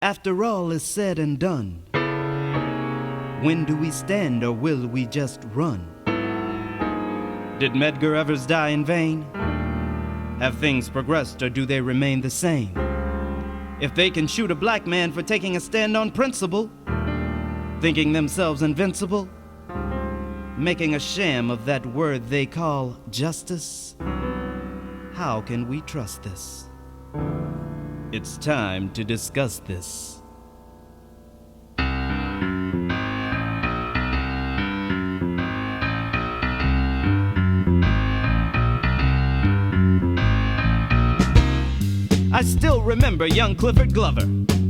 After all is said and done, when do we stand or will we just run? Did Medgar Evers die in vain? Have things progressed or do they remain the same? If they can shoot a black man for taking a stand on principle, thinking themselves invincible, making a sham of that word they call justice, how can we trust this? It's time to discuss this. I still remember young Clifford Glover,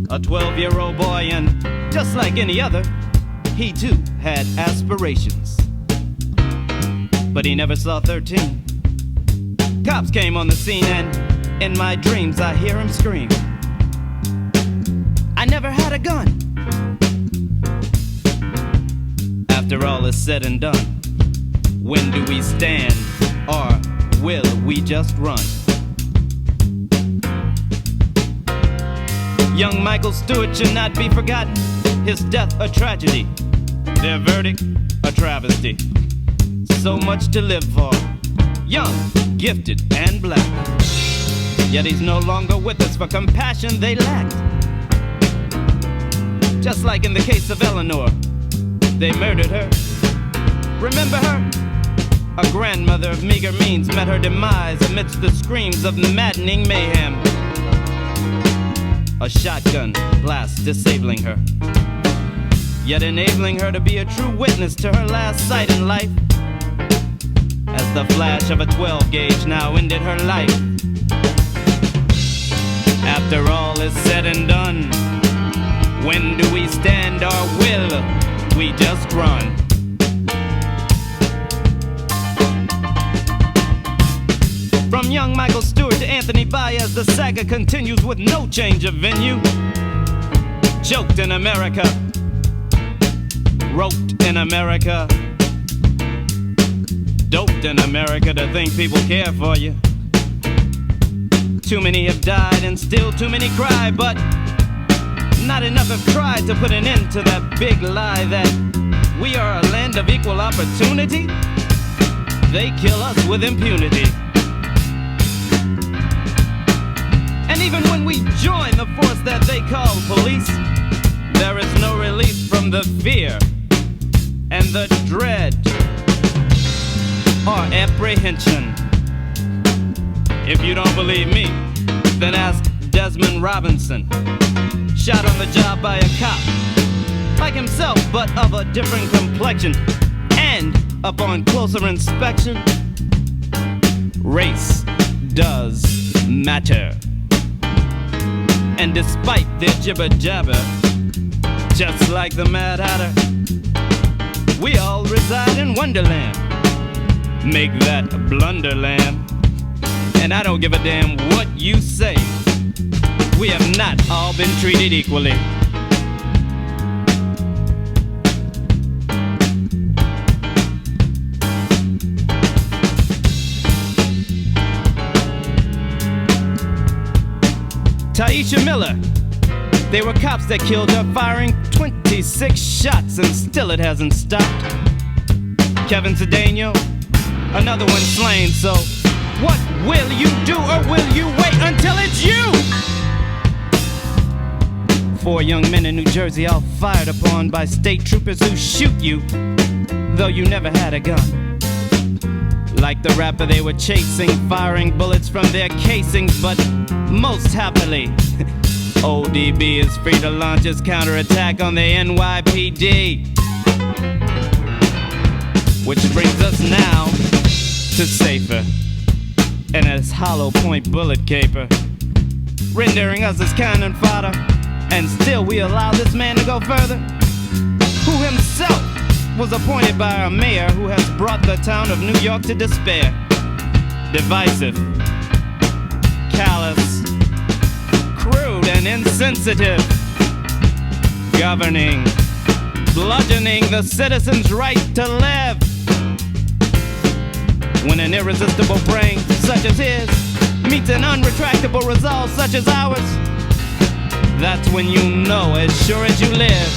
a 12-year-old boy, and just like any other, he too had aspirations. But he never saw 13. Cops came on the scene and in my dreams I hear him scream, I never had a gun. After all is said and done, when do we stand or will we just run? Young Michael Stewart should not be forgotten, his death a tragedy, their verdict a travesty. So much to live for, young, gifted, and black. Yet he's no longer with us, for compassion they lacked. Just like in the case of Eleanor, they murdered her. Remember her? A grandmother of meager means met her demise amidst the screams of maddening mayhem. A shotgun blast disabling her, yet enabling her to be a true witness to her last sight in life, as the flash of a 12 gauge now ended her life. After all is said and done, when do we stand or will we just run? From young Michael Stewart to Anthony Baez, the saga continues with no change of venue. Choked in America, roped in America, doped in America to think people care for you. Too many have died and still too many cry, but not enough have tried to put an end to that big lie that we are a land of equal opportunity. They kill us with impunity. And even when we join the force that they call police, there is no release from the fear and the dread or apprehension. If you don't believe me, then ask Desmond Robinson, shot on the job by a cop, like himself but of a different complexion. And upon closer inspection, race does matter. And despite their jibber-jabber, just like the Mad Hatter, we all reside in Wonderland. Make that Blunderland. And I don't give a damn what you say, we have not all been treated equally. Taisha Miller, they were cops that killed her, firing 26 shots, and still it hasn't stopped. Kevin Cedeno, another one slain, so what will you do, or will you wait until it's you? 4 young men in New Jersey all fired upon by state troopers who shoot you, though you never had a gun. Like the rapper they were chasing, firing bullets from their casings, but most happily, ODB is free to launch his counterattack on the NYPD. Which brings us now to safer and his hollow point bullet caper, rendering us as cannon fodder, and still we allow this man to go further, who himself was appointed by our mayor, who has brought the town of New York to despair. Divisive, callous, crude and insensitive, governing, bludgeoning the citizens' right to live. When an irresistible brain such as his meets an unretractable resolve such as ours, That's when you know, as sure as you live,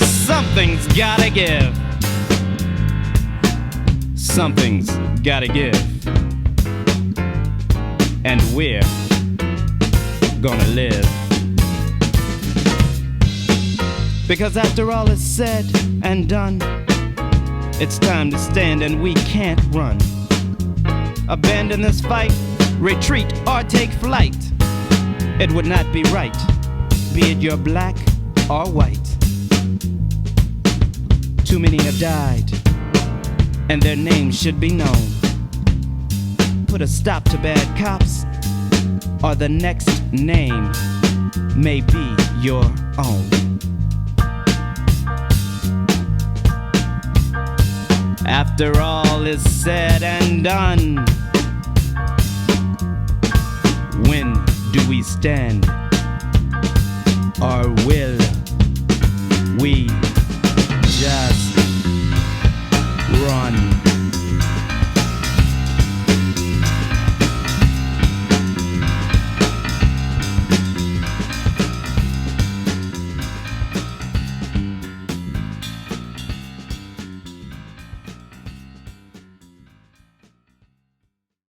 something's gotta give. Something's gotta give. And we're gonna live. Because after all is said and done, it's time to stand and we can't run. Abandon this fight, retreat or take flight. It would not be right, be it you're black or white. Too many have died, and their names should be known. Put a stop to bad cops, or the next name may be your own. After all is said and done, when do we stand, or will